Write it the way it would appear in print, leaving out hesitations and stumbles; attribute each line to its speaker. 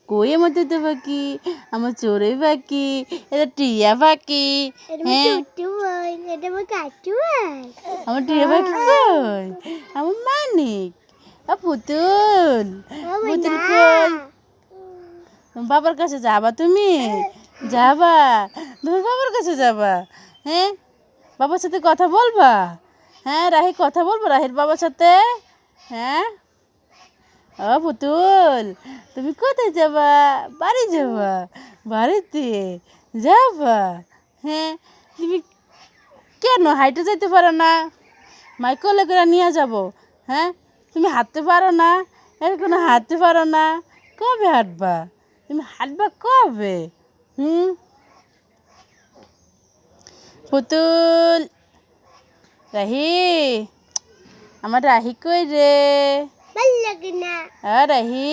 Speaker 1: কই আমার তোতা পাখি, আমার চড়ুই পাখি, এটা টিয়া পাখি। হ্যাঁ আমার টিয়া পাখি কই, আমার মানিক, পুতুল, পুতুল কই? বাবার কাছে যাবা তুমি? যাবা? তুমি বাবার কাছে যাবা? হ্যাঁ, বাবার সাথে কথা বলবা? হ্যাঁ, রাহি কথা বলবো রাহির বাবার সাথে? হ্যাঁ, ও পুতুল, তুমি কোথায় যাবা? বাড়ি যাবা? বাড়িতে যাবা? হ্যাঁ, তুমি কেন হাইটে যেতে পারো না? মাইকলে করে নিয়ে যাব। হ্যাঁ, তুমি হাঁটতে পারো না? এখনো হাঁটতে পারো না? কবে হাঁটবা? তুমি হাঁটবা কবে? পুতুল, রাহি, আমার রাহি কই রে? রাহি।